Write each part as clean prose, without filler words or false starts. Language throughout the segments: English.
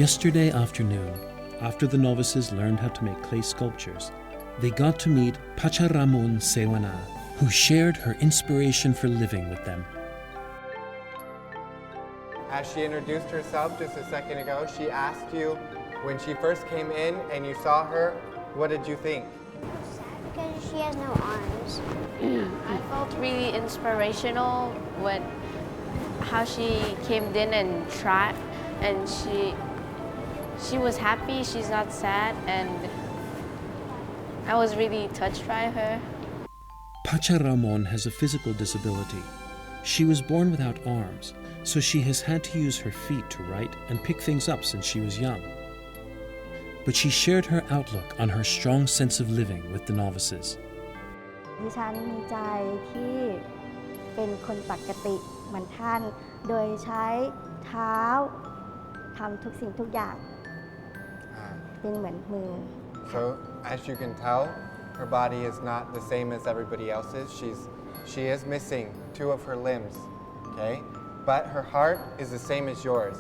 Yesterday afternoon, after the novices learned how to make clay sculptures, they got to meet Ramon Sewana, who shared her inspiration for living with them. As she introduced herself just a second ago, she asked you when she first came in and you saw her, what did you think? Because she has no arms. I felt really inspirational when how she came in and tried, and she was happy, she's not sad, and I was really touched by her. Ramon has a physical disability. She was born without arms, so she has had to use her feet to write and pick things up since she was young. But she shared her outlook on her strong sense of living with the novices. ดิฉันมีใจที่เป็นคนปกติเหมือนท่านโดยใช้เท้าทำทุกสิ่งทุกอย่างเป็นเหมือนมือ So as you can tell, her body is not the same as everybody else's. She is missing two of her limbs, okay? But her heart is the same as yours.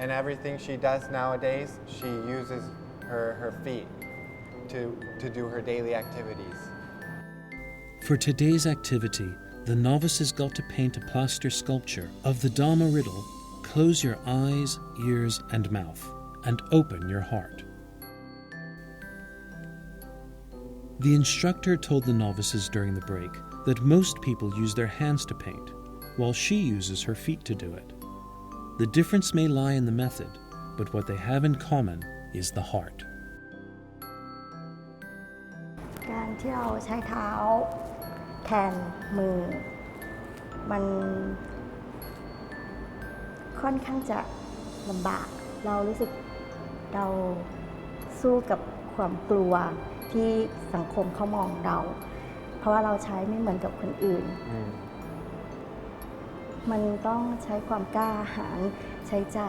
And everything she does nowadays, she uses her feet to do her daily activities. For today's activity, the novices got to paint a plaster sculpture of the Dhamma riddle, close your eyes, ears, and mouth, and open your heart. The instructor told the novices during the break that most people use their hands to paint, while she uses her feet to do it. The difference may lie in the method, but what they have in common is the heart. การที่เราใช้เท้าแทนมือมันค่อนข้างจะลำบากเรารู้สึกเราสู้กับความกลัวที่สังคมเขามองเราเพราะว่าเราใช้ไม่เหมือนกับคนอื่นมันต้องใช้ความกล้าหาญใช้ใจ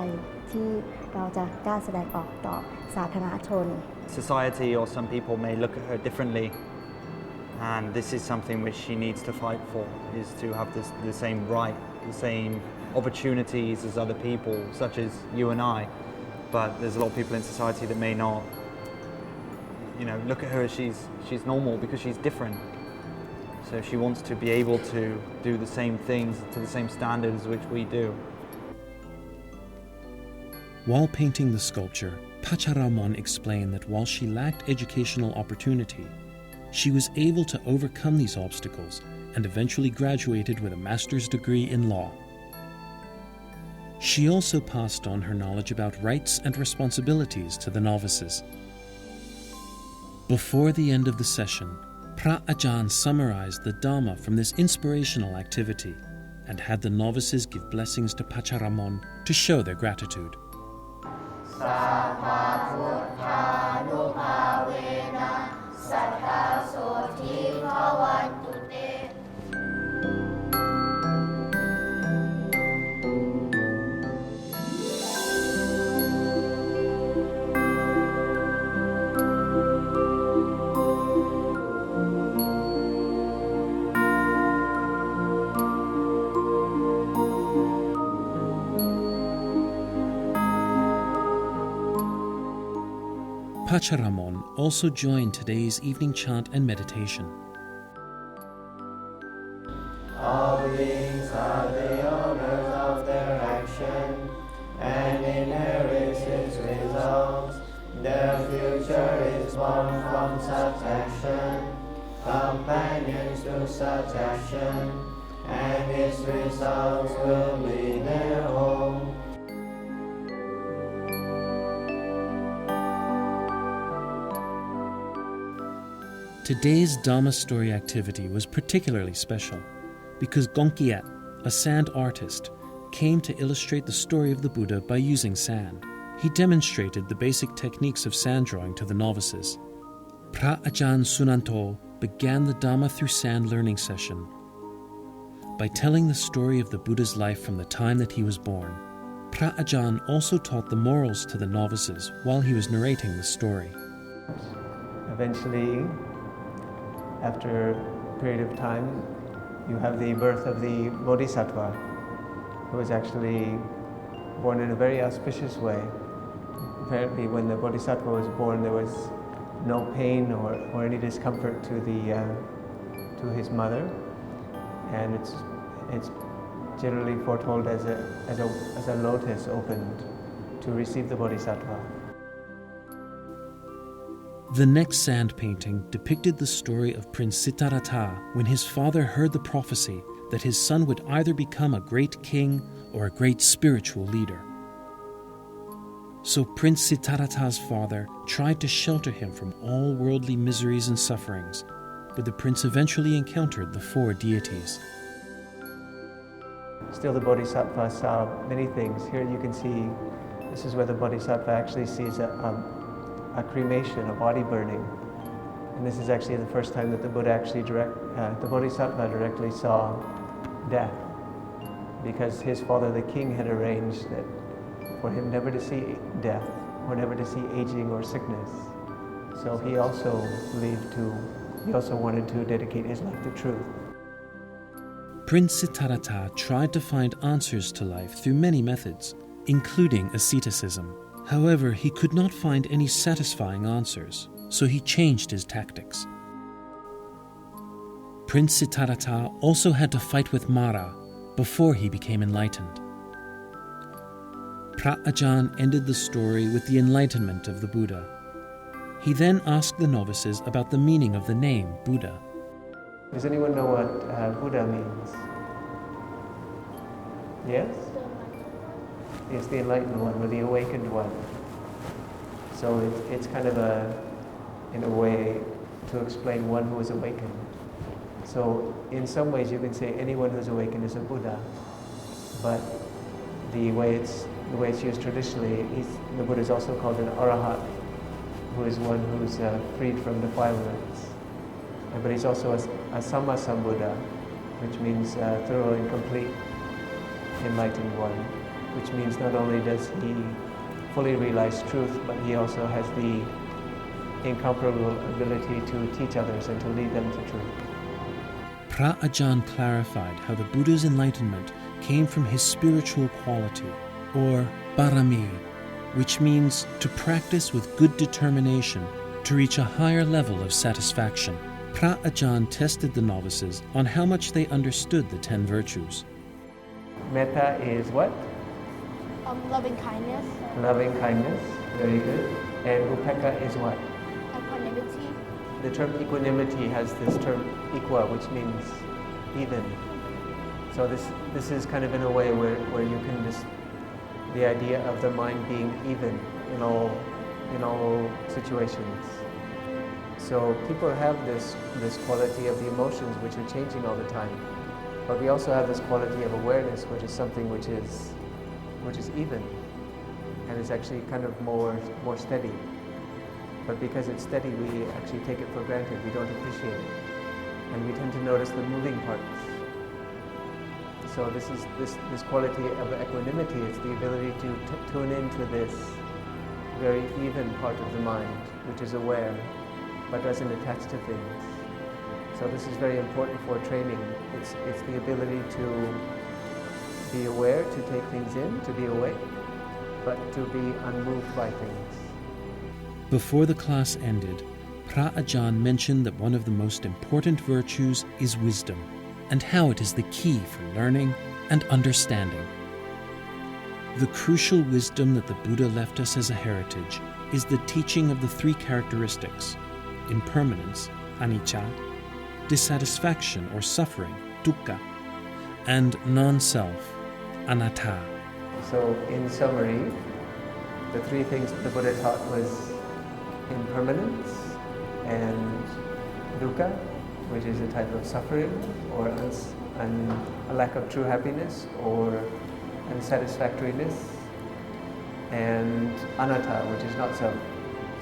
ที่เราจะกล้าแสดงออกต่อสาธารณชน Society or some people may look at her differently, and this is something which she needs to fight for, is to have the same right, the same opportunities as other people, such as you and I. But there's a lot of people in society that may not, look at her as she's normal because she's different. So she wants to be able to do the same things to the same standards which we do. While painting the sculpture, Ramon explained that while she lacked educational opportunity, she was able to overcome these obstacles and eventually graduated with a master's degree in law. She also passed on her knowledge about rights and responsibilities to the novices. Before the end of the session, Ajahn summarized the Dhamma from this inspirational activity and had the novices give blessings to Ramon to show their gratitude. Ramon also joined today's evening chant and meditation. All beings are the owners of their action and inherit its results. Their future is born from such action, companions to such action, and its results will be their home. Today's Dhamma story activity was particularly special because Gonkiat, a sand artist, came to illustrate the story of the Buddha by using sand. He demonstrated the basic techniques of sand drawing to the novices. Ajahn Sunanto began the Dhamma through sand learning session by telling the story of the Buddha's life from the time that he was born. Ajahn also taught the morals to the novices while he was narrating the story. Eventually, after a period of time, you have the birth of the Bodhisattva, who was actually born in a very auspicious way. apparently when the Bodhisattva was born, there was no pain or any discomfort to his mother, and it's generally foretold as a lotus opened to receive the Bodhisattva. The next sand painting depicted the story of Prince Siddhartha when his father heard the prophecy that his son would either become a great king or a great spiritual leader. So Prince Siddhartha's father tried to shelter him from all worldly miseries and sufferings, but the prince eventually encountered the 4 deities. Still, the Bodhisattva saw many things. Here you can see, this is where the Bodhisattva actually sees a cremation, a body burning. And this is actually the first time that the Bodhisattva directly saw death, because his father, the king, had arranged that for him never to see death or never to see aging or sickness. So he also wanted to dedicate his life to truth. Prince Siddhartha tried to find answers to life through many methods, including asceticism. However, he could not find any satisfying answers, so he changed his tactics. Prince Siddhartha also had to fight with Mara before he became enlightened. Ajahn ended the story with the enlightenment of the Buddha. He then asked the novices about the meaning of the name Buddha. Does anyone know what Buddha means? Yes? It's the enlightened one, or the awakened one. So it's kind of in a way, to explain one who is awakened. So in some ways you can say anyone who's awakened is a Buddha, but the way it's used traditionally, the Buddha is also called an Arahat, who is one who's freed from defilements. But he's also a Sammasambuddha, which means thorough and complete enlightened one, which means not only does he fully realize truth, but he also has the incomparable ability to teach others and to lead them to truth. Ajahn clarified how the Buddha's enlightenment came from his spiritual quality, or parami, which means to practice with good determination to reach a higher level of satisfaction. Ajahn tested the novices on how much they understood the 10 virtues. Metta is what? Loving kindness. Loving kindness, very good. And upekkha is what? Equanimity. The term equanimity has this term equa, which means even. So this is kind of in a way where you can just, the idea of the mind being even in all situations. So people have this quality of the emotions which are changing all the time, but we also have this quality of awareness, which is something which is even, and is actually kind of more steady. But because it's steady, we actually take it for granted. We don't appreciate it, and we tend to notice the moving parts. So this quality of equanimity is the ability to tune into this very even part of the mind, which is aware, but doesn't attach to things. So this is very important for training. It's the ability to be aware, to take things in, to be awake, but to be unmoved by things. Before the class ended, Ajahn mentioned that one of the most important virtues is wisdom, and how it is the key for learning and understanding. The crucial wisdom that the Buddha left us as a heritage is the teaching of the 3 characteristics: impermanence, anicca, dissatisfaction or suffering, dukkha, and non-self, anatta. So in summary, the 3 things that the Buddha taught was impermanence and dukkha, which is a type of suffering or a lack of true happiness or unsatisfactoriness, and anatta, which is not self.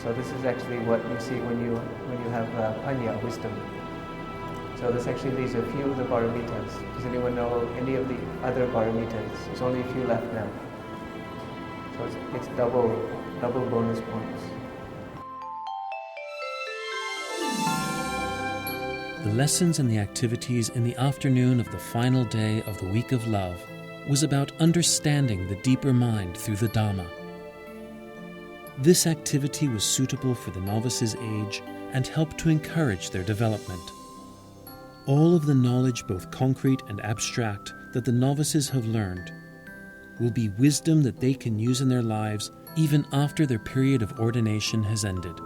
So this is actually what you see when you have panya, wisdom. So this actually leaves a few of the paramitas. Does anyone know any of the other paramitas? There's only a few left now. So it's double bonus points. The lessons and the activities in the afternoon of the final day of the Week of Love was about understanding the deeper mind through the Dhamma. This activity was suitable for the novices' age and helped to encourage their development. All of the knowledge, both concrete and abstract, that the novices have learned will be wisdom that they can use in their lives even after their period of ordination has ended.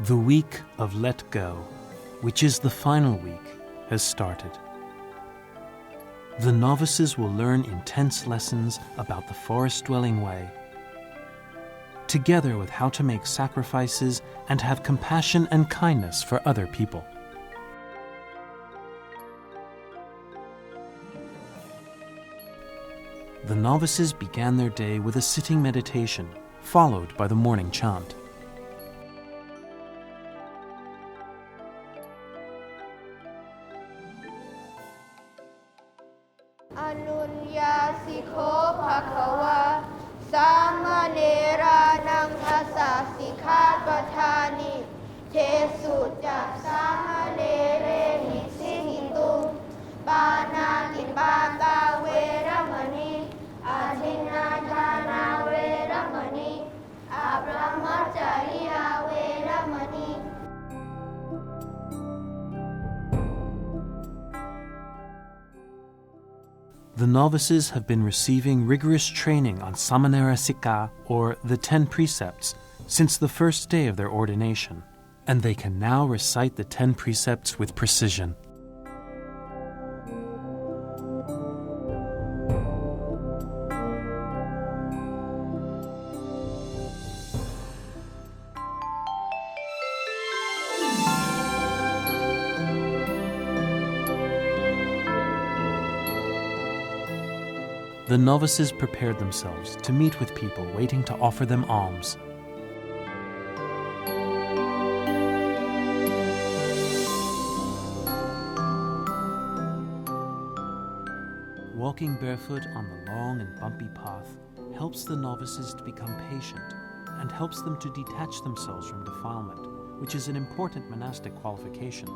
The week of Let Go, which is the final week, has started. The novices will learn intense lessons about the forest-dwelling way, together with how to make sacrifices and have compassion and kindness for other people. The novices began their day with a sitting meditation, followed by the morning chant. Anunya sikho bhagava samanera nang thassa sikha patani tesu ja samanere nisihintu bana timbata veramani adhinadhana veramani abrahmacharya veramani. The novices have been receiving rigorous training on Samanera Sikha, or the 10 precepts, since the first day of their ordination, and they can now recite the 10 precepts with precision. The novices prepared themselves to meet with people waiting to offer them alms. Walking barefoot on the long and bumpy path helps the novices to become patient and helps them to detach themselves from defilement, which is an important monastic qualification.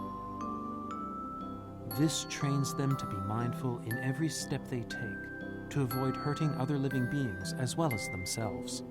This trains them to be mindful in every step they take, to avoid hurting other living beings as well as themselves.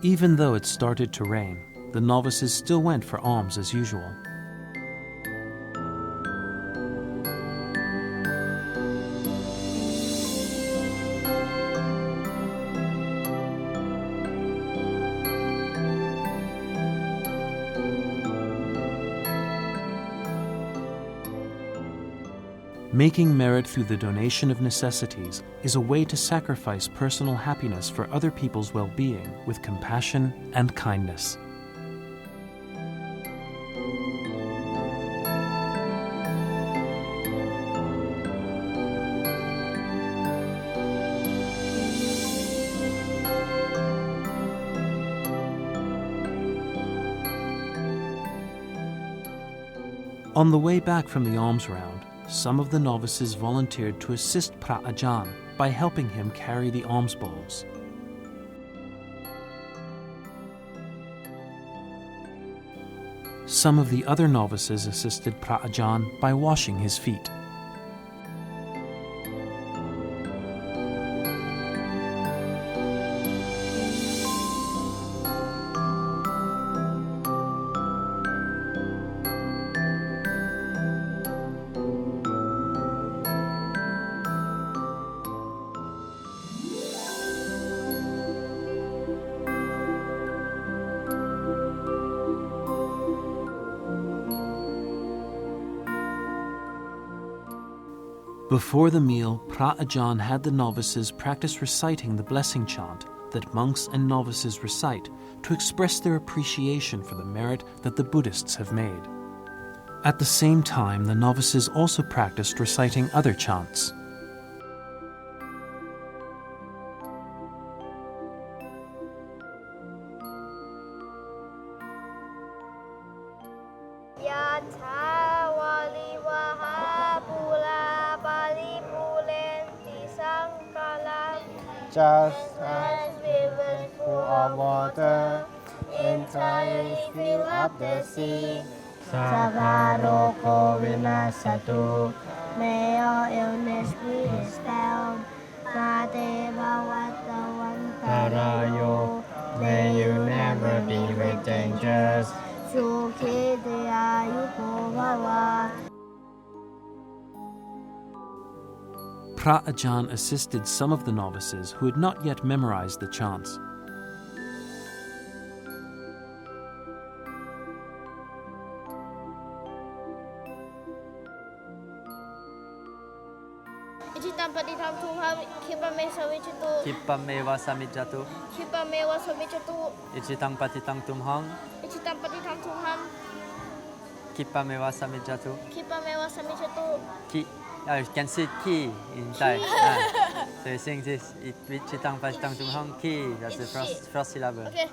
Even though it started to rain, the novices still went for alms as usual. Making merit through the donation of necessities is a way to sacrifice personal happiness for other people's well-being with compassion and kindness. On the way back from the alms round, some of the novices volunteered to assist Ajahn by helping him carry the alms bowls. Some of the other novices assisted Ajahn by washing his feet. Before the meal, Ajahn had the novices practice reciting the blessing chant that monks and novices recite to express their appreciation for the merit that the Buddhists have made. At the same time, the novices also practiced reciting other chants. Just as rivers full of water entirely fill up the sea. Savaroko vinasatu. May all illness be dispelled. Sate bhavatavantarayo. May you never be with dangers. Sukhi dayayuko bhava. Ajahn assisted some of the novices who had not yet memorized the chants. Kipameva samijatu. Ichitang patitang tumhang. Kipameva samijatu. Ki. You can see ki in Thai. So you sing this. Ichitang patitang tumhang ki. That's the first syllable. Okay.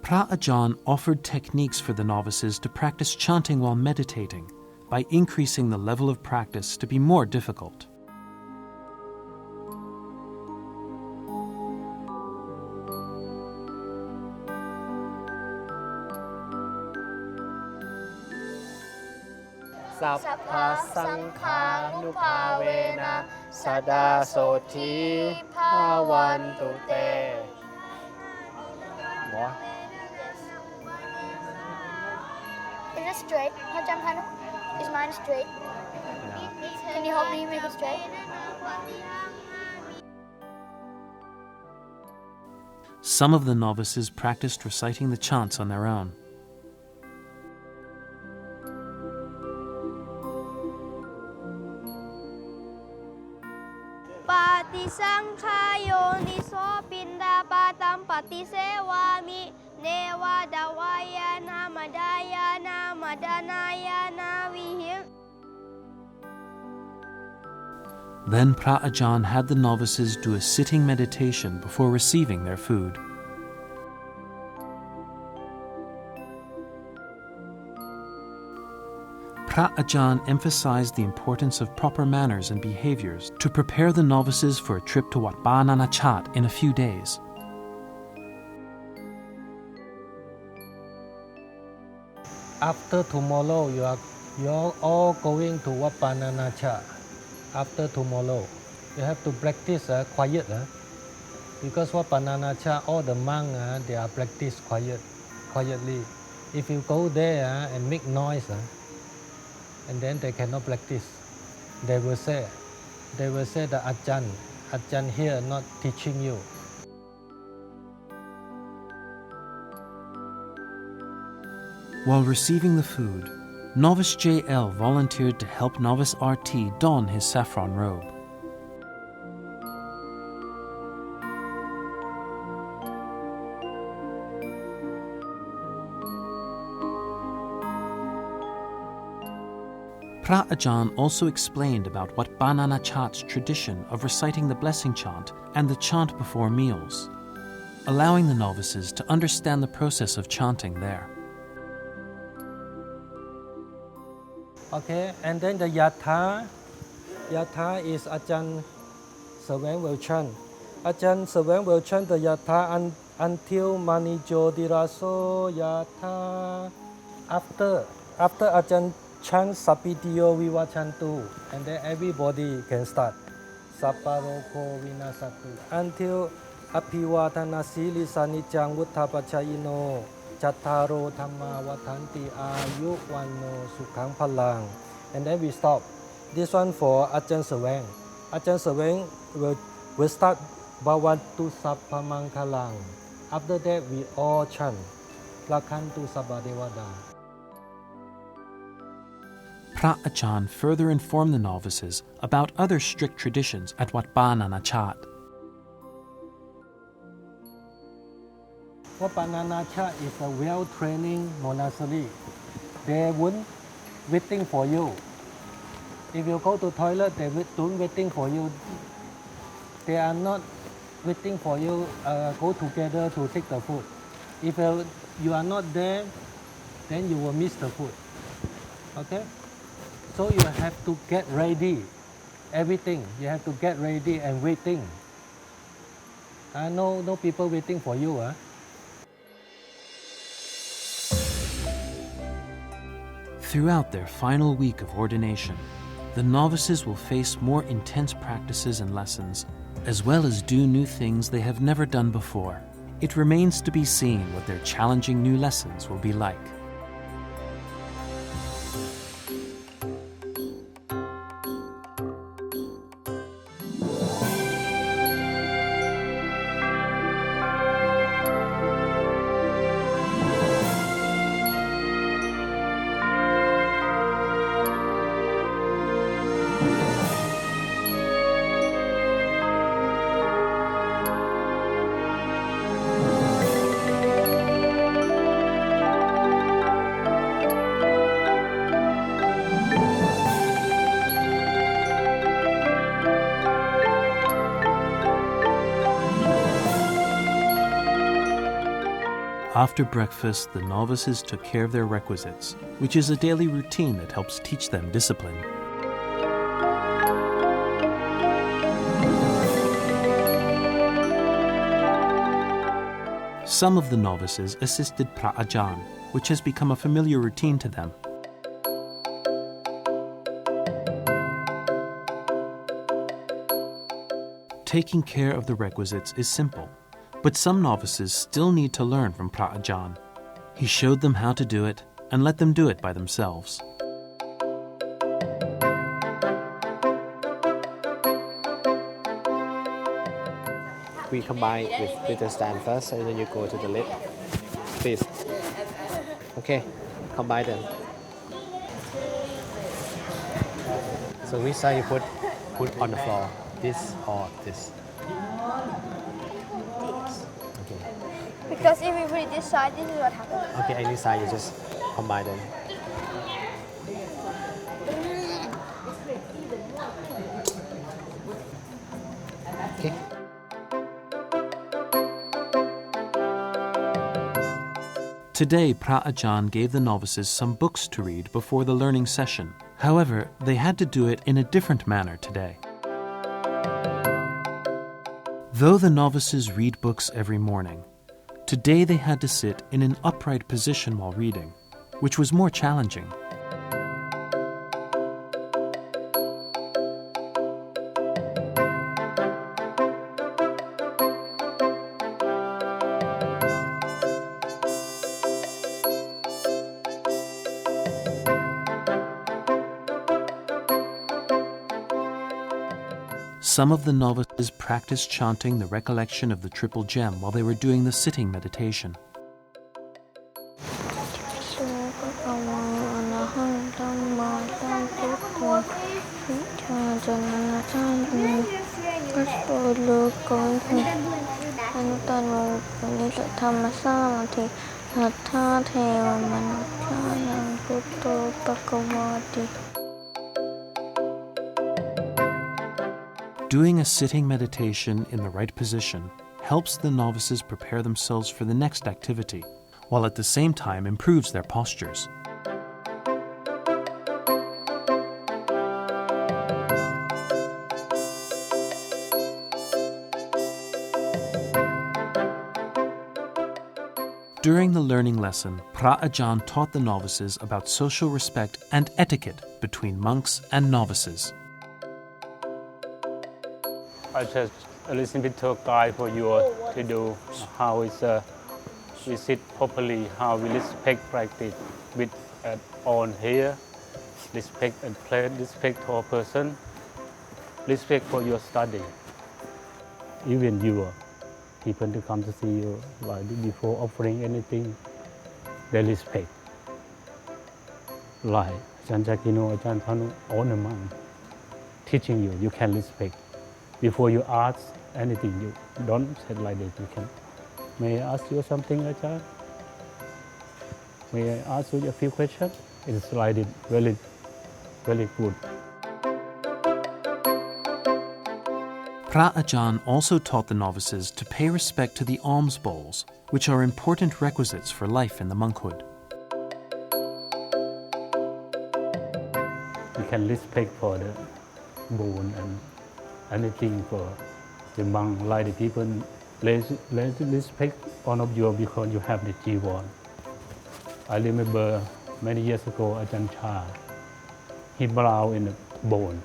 Ajahn offered techniques for the novices to practice chanting while meditating by increasing the level of practice to be more difficult. Sappha sankhanupavena sada soti bhavantu te. What? Is it straight? Is mine straight? Can you help me make it straight? Some of the novices practiced reciting the chants on their own. Then Ajahn had the novices do a sitting meditation before receiving their food. Ajahn emphasized the importance of proper manners and behaviors to prepare the novices for a trip to Wat Banana Chat in a few days. After tomorrow, you're all going to Wat Banana Chat. After tomorrow, you have to practice quiet, because Wat Banana Chat, all the monks they are practice quietly. If you go there and make noise, and then they cannot practice. They will say that Ajahn here not teaching you. While receiving the food, Novice JL volunteered to help Novice RT don his saffron robe. Ajahn also explained about Wat Banana Chat's tradition of reciting the blessing chant and the chant before meals, allowing the novices to understand the process of chanting there. Okay, and then the Yatha is Ajahn Servant will chant. Ajahn Servant will chant the Yatha until Manijo Diraso Yatha. After Ajahn chant Sapidiyo Vivachantu, and then everybody can start. Saparoko Vinasatu. Until Apivatana Sili Sanicang Vuttapachayino. Chattaro Dhamma Vatanti Ayu Wano Sukhang Palang. And then we stop. This one for Ajahn Servang. Ajahn Servang will start Bhavantu Sappamangkalang. After that, we all chant Lakhantu Sabadevada. Phra Ajahn further informed the novices about other strict traditions at Wat Pa Nanachat. Wat Pa Nanachat is a well-trained monastery. They won't waiting for you. If you go to toilet, they don't waiting for you. They are not waiting for you. Go together to take the food. If you are not there, then you will miss the food. Okay? So you have to get ready. Everything you have to get ready and waiting. No people waiting for you. Throughout their final week of ordination, the novices will face more intense practices and lessons, as well as do new things they have never done before. It remains to be seen what their challenging new lessons will be like. After breakfast, the novices took care of their requisites, which is a daily routine that helps teach them discipline. Some of the novices assisted Phra Ajahn, which has become a familiar routine to them. Taking care of the requisites is simple, but some novices still need to learn from Phra Ajahn. He showed them how to do it and let them do it by themselves. We combine with the stand first, and then you go to the lip. Please. Okay, combine them. So which side you put on the floor? This or this? Okay. Because if we put it this side, this is what happens. Okay, any side you just combine them. Okay. Today, Phra Ajahn gave the novices some books to read before the learning session. However, they had to do it in a different manner today. Though the novices read books every morning, today they had to sit in an upright position while reading, which was more challenging. Some of the novices practiced chanting the recollection of the triple gem while they were doing the sitting meditation. Doing a sitting meditation in the right position helps the novices prepare themselves for the next activity, while at the same time improves their postures. During the learning lesson, Phra Ajahn taught the novices about social respect and etiquette between monks and novices. I just a little bit of guide for you to do how we sit properly, how we respect practice with on here, respect and play, respect for a person, respect for your study. Even your people to come to see you, like before offering anything, they respect. Like Ajahn Jakino, Ajahn Pasanno, all the monk teaching you, you can respect. Before you ask anything, you don't say like this. You can. May I ask you something, Ajahn? May I ask you a few questions? It's like it, very, very good. Pra Ajahn also taught the novices to pay respect to the alms bowls, which are important requisites for life in the monkhood. You can respect for the bone and anything for the monk, like the people, let's respect all of you because you have the jivan. I remember many years ago, Ajahn Chah, he bow in the bone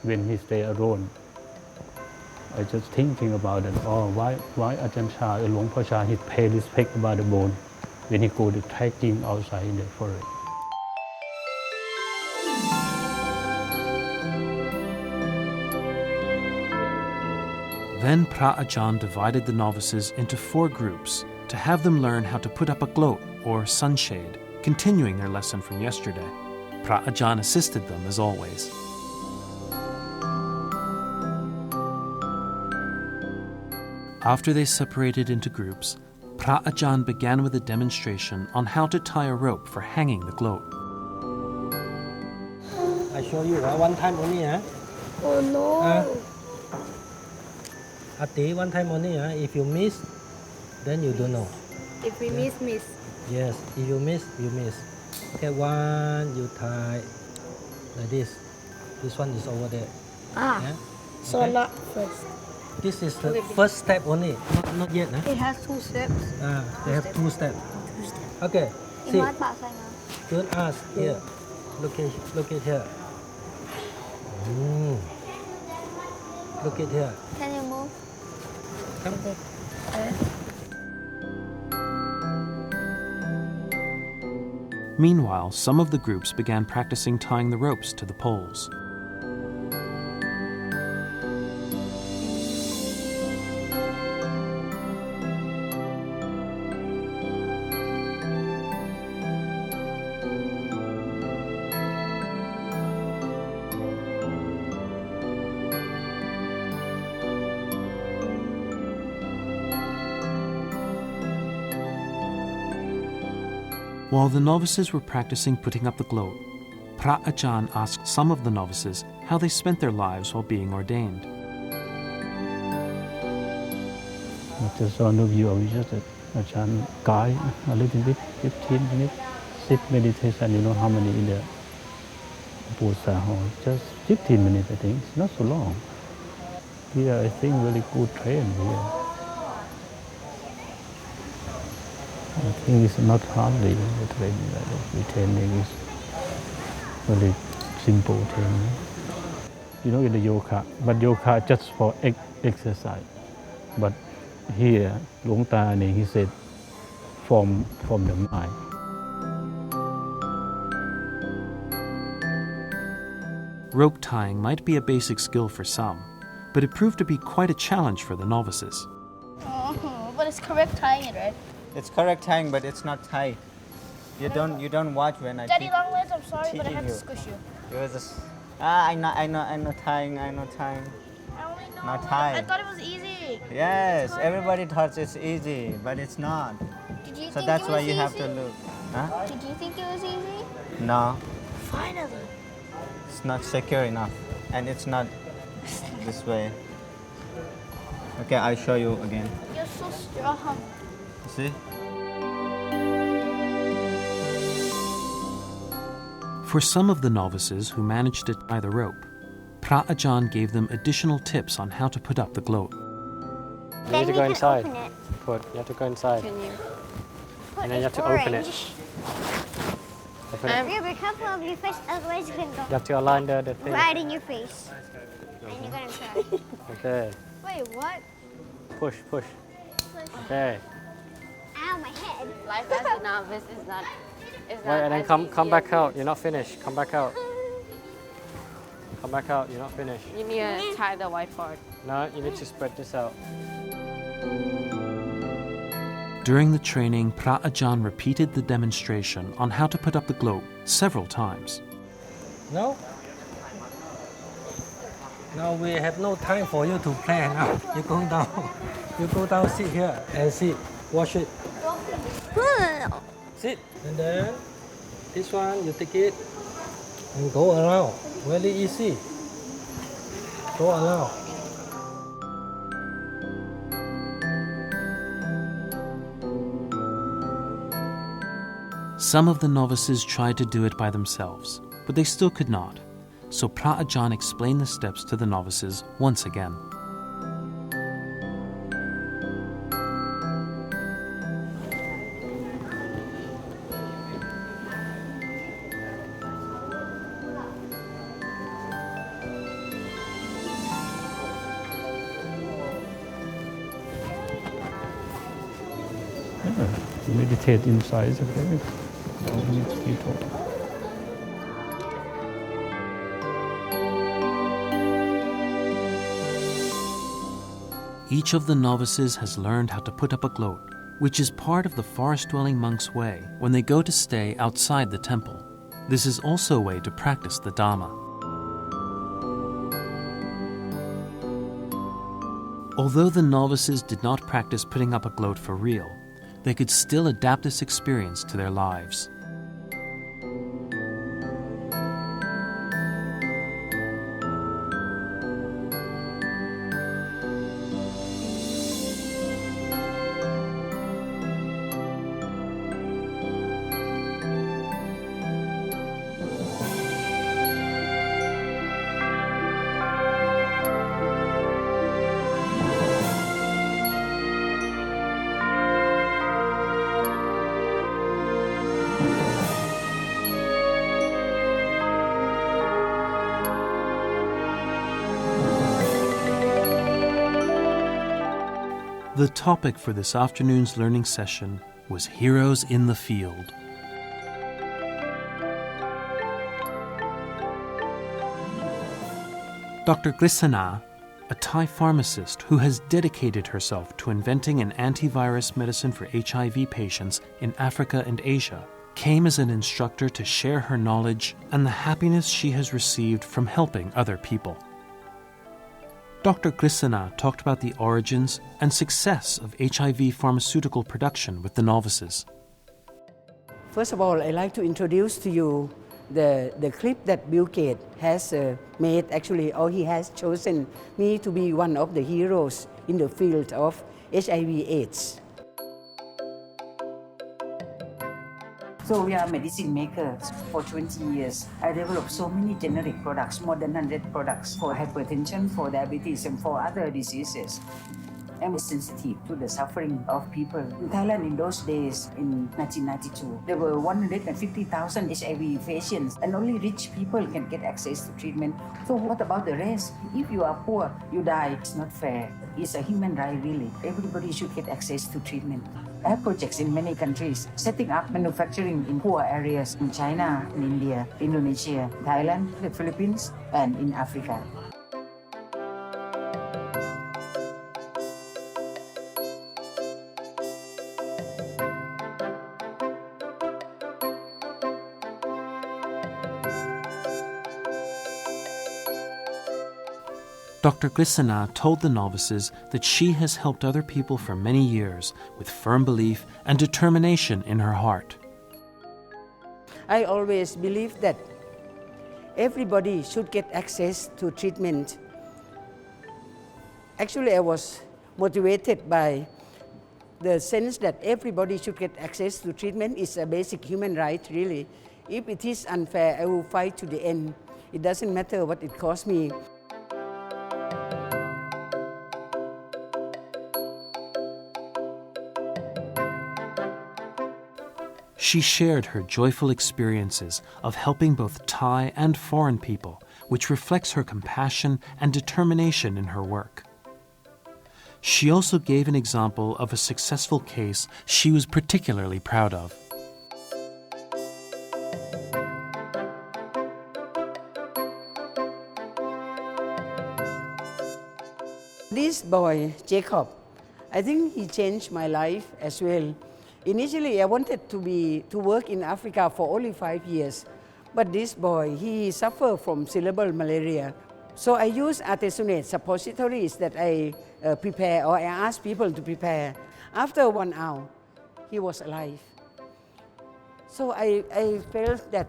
when he stay alone. I just thinking about it. Oh, why Ajahn Chah, Luang Po Chah, he pay respect about the bone when he go to trekking outside in the forest. Then Pra Ajahn divided the novices into 4 groups to have them learn how to put up a gloat or sunshade, continuing their lesson from yesterday. Pra Ajahn assisted them as always. After they separated into groups, Pra Ajahn began with a demonstration on how to tie a rope for hanging the gloat. I show you one time only. Oh no. Ati, one time only. If you miss, then you don't know. If we miss. Yes, if you miss, you miss. Okay, one, you tie like this. This one is over there. Yeah? So Okay. not first. This is the first step only, not yet. It has 2 steps. They have 2 steps. Okay, You see, want to don't ask here. Look at here. Look at here. Can you move? Come. Meanwhile, some of the groups began practicing tying the ropes to the poles. While the novices were practicing putting up the gloat, Pra Ajahn asked some of the novices how they spent their lives while being ordained. Just all of you, we just Ajahn guide a little bit, 15 minutes, sit meditation, you know how many in the Pusa hall? Just 15 minutes, I think. It's not so long. Here, I think really good train here. I think it's not hardly the training like that. The training is very simple training. You know, in the yoga, but yoga just for exercise. But here, Luang Ta, he said, from the mind. Rope tying might be a basic skill for some, but it proved to be quite a challenge for the novices. Oh, but it's correct tying it, right? It's correct tying, but it's not tight. You don't watch when I Daddy teach. long legs, I'm sorry, but I have to you. squish you. It was just, I know tying. I only know. Not tying. I thought it was easy. Yes, everybody thought it's easy, but it's not. Did you So think that's it why was you have easy? to look. Huh? Did you think it was easy? No, Finally. it's not secure enough, and it's not this way. Okay, I'll show you again. You're so strong. See? For some of the novices who managed to tie the rope, Pra Ajahn gave them additional tips on how to put up the gloat. You need to go inside. You have to go inside. Can you? And then you have to open it. Open it. Yeah, be careful of your face, otherwise you can go You have to align the thing. right in your face. And you're gonna cry. Okay. Wait, what? Push. Okay. Ow, my head. Life as a novice is not. Wait, and then come back out. You're not finished. Come back out. Come back out. You're not finished. You need to tie the white part. No, you need to spread this out. During the training, Pra Ajahn repeated the demonstration on how to put up the gloat several times. No? Now we have no time for you to play now. You go down. You go down, sit here and sit. Watch it. Sit. And then this one, you take it and go around. Very easy. Go around. Some of the novices tried to do it by themselves, but they still could not. So Ajahn explained the steps to the novices once again. Meditate inside, okay? Don't need to be taught. Each of the novices has learned how to put up a gloat, which is part of the forest-dwelling monk's way when they go to stay outside the temple. This is also a way to practice the Dhamma. Although the novices did not practice putting up a gloat for real, they could still adapt this experience to their lives. The topic for this afternoon's learning session was Heroes in the Field. Dr. Krisana, a Thai pharmacist who has dedicated herself to inventing an antivirus medicine for HIV patients in Africa and Asia, came as an instructor to share her knowledge and the happiness she has received from helping other people. Dr. Krisana talked about the origins and success of HIV pharmaceutical production with the novices. First of all, I'd like to introduce to you the clip that Bill Gates has made, actually, or he has chosen me to be one of the heroes in the field of HIV/AIDS. So we are medicine makers for 20 years. I developed so many generic products, more than 100 products for hypertension, for diabetes, and for other diseases. I'm sensitive to the suffering of people. In Thailand in those days, in 1992, there were 150,000 HIV patients and only rich people can get access to treatment. So what about the rest? If you are poor, you die. It's not fair. It's a human right, really. Everybody should get access to treatment. I have projects in many countries, setting up manufacturing in poor areas in China, in India, Indonesia, Thailand, the Philippines, and in Africa. Dr. Krisana told the novices that she has helped other people for many years with firm belief and determination in her heart. I always believe that everybody should get access to treatment. Actually, I was motivated by the sense that everybody should get access to treatment. Is a basic human right, really. If it is unfair, I will fight to the end. It doesn't matter what it costs me. She shared her joyful experiences of helping both Thai and foreign people, which reflects her compassion and determination in her work. She also gave an example of a successful case she was particularly proud of. This boy, Jacob, I think he changed my life as well. Initially, I wanted to work in Africa for only 5 years, But this boy, he suffered from cerebral malaria. So I use artesunate suppositories that I prepare, or I ask people to prepare. After 1 hour, he was alive. So I felt that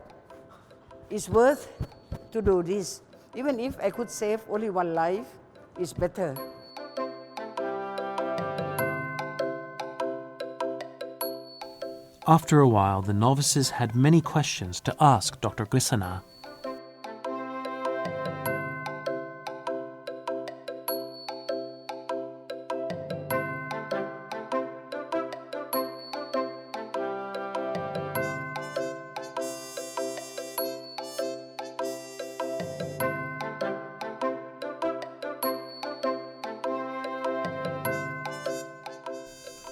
it's worth to do this. Even if I could save only one life, it's better. After a while, the novices had many questions to ask Dr. Krisana.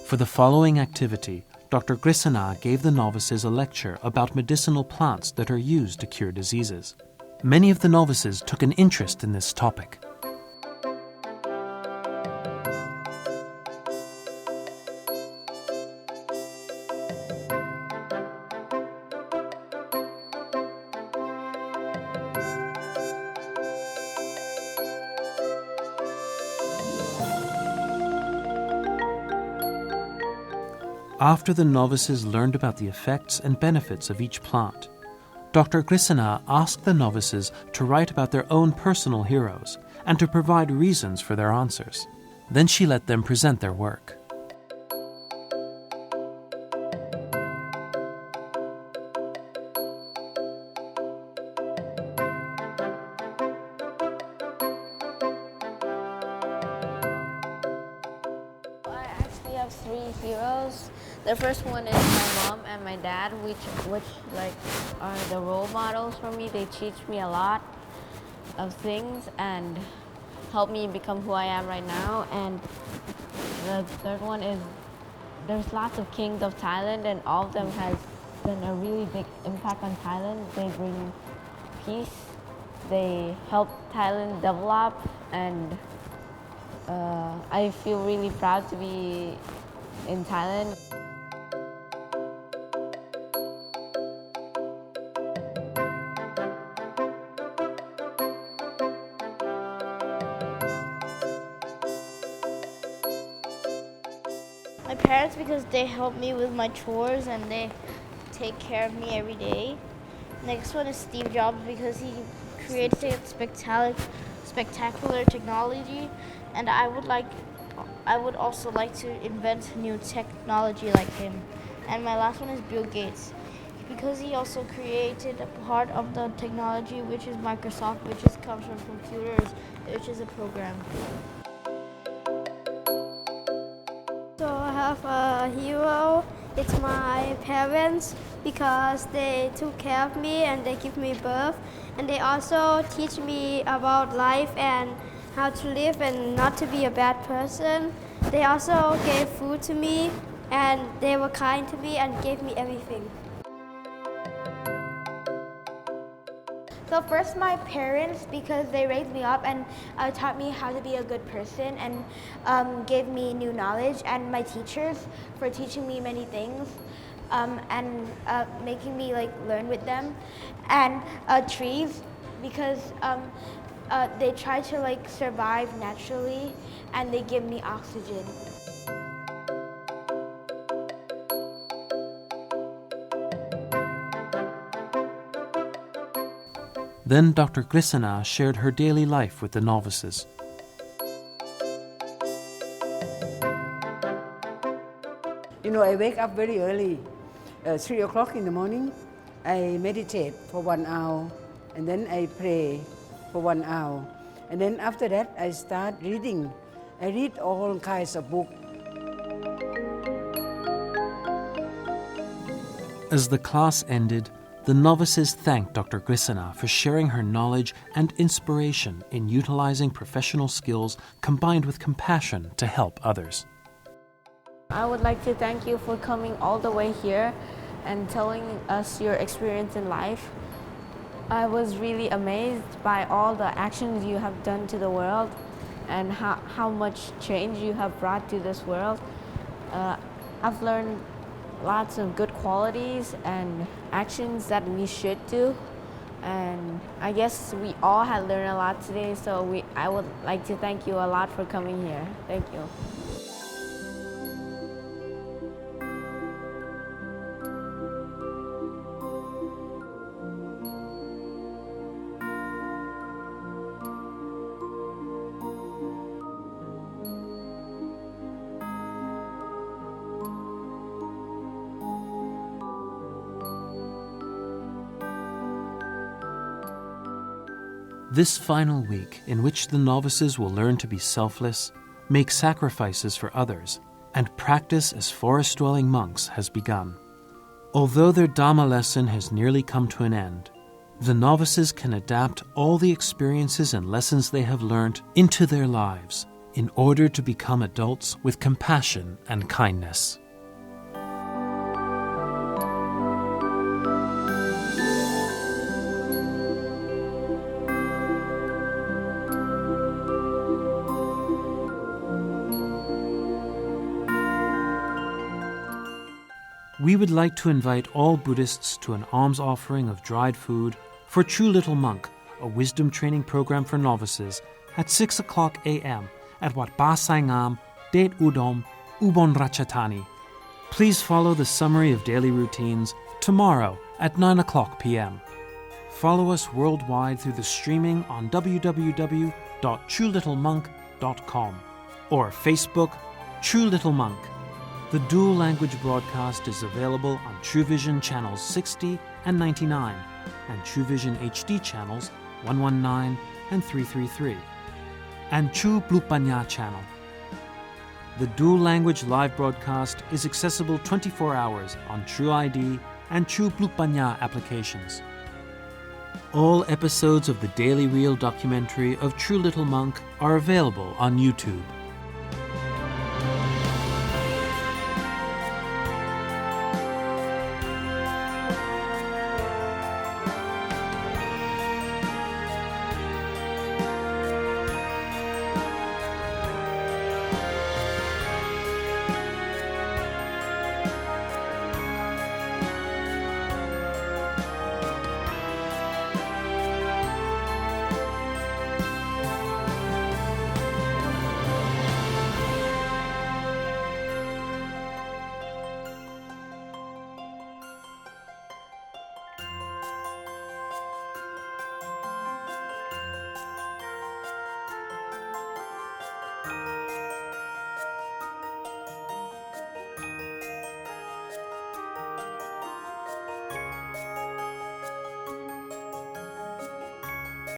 For the following activity, Dr. Krisana gave the novices a lecture about medicinal plants that are used to cure diseases. Many of the novices took an interest in this topic. After the novices learned about the effects and benefits of each plant, Dr. Krisana asked the novices to write about their own personal heroes and to provide reasons for their answers. Then she let them present their work. I actually have 3 heroes. The first one is my mom and my dad, which like are the role models for me. They teach me a lot of things and help me become who I am right now. And the third one is there's lots of kings of Thailand, and all of them has been a really big impact on Thailand. They bring peace. They help Thailand develop, and I feel really proud to be in Thailand. My parents, because they help me with my chores and they take care of me every day. Next one is Steve Jobs, because he creates a spectacular technology, and I would also like to invent new technology like him. And my last one is Bill Gates, because he also created a part of the technology, which is Microsoft, which comes from computers, which is a program. So I have a hero. It's my parents, because they took care of me and they give me birth, and they also teach me about life and how to live and not to be a bad person. They also gave food to me, and they were kind to me and gave me everything. So first, my parents, because they raised me up and taught me how to be a good person and gave me new knowledge, and my teachers for teaching me many things and making me learn with them, and trees, because they try to survive naturally and they give me oxygen. Then Dr. Krisana shared her daily life with the novices. You know, I wake up very early, 3 o'clock in the morning. I meditate for 1 hour, and then I pray for 1 hour. And then after that, I start reading. I read all kinds of books. As the class ended, the novices thanked Dr. Krisana for sharing her knowledge and inspiration in utilizing professional skills combined with compassion to help others. I would like to thank you for coming all the way here and telling us your experience in life. I was really amazed by all the actions you have done to the world and how much change you have brought to this world. I've learned lots of good qualities and actions that we should do. And I guess we all had learned a lot today, so I would like to thank you a lot for coming here. Thank you. This final week, in which the novices will learn to be selfless, make sacrifices for others, and practice as forest-dwelling monks, has begun. Although their Dhamma lesson has nearly come to an end, the novices can adapt all the experiences and lessons they have learned into their lives in order to become adults with compassion and kindness. We would like to invite all Buddhists to an alms offering of dried food for True Little Monk, a wisdom training program for novices, at 6 o'clock a.m. at Wat Ba Sai Ngam, Det Udom, Ubon Ratchathani. Please follow the summary of daily routines tomorrow at 9 o'clock p.m. Follow us worldwide through the streaming on www.truelittlemonk.com or Facebook, True Little Monk. The dual language broadcast is available on TrueVision channels 60 and 99 and TrueVision HD channels 119 and 333 and True Blupanya channel. The dual language live broadcast is accessible 24 hours on True ID and True Blupanya applications. All episodes of the Daily Reel documentary of True Little Monk are available on YouTube.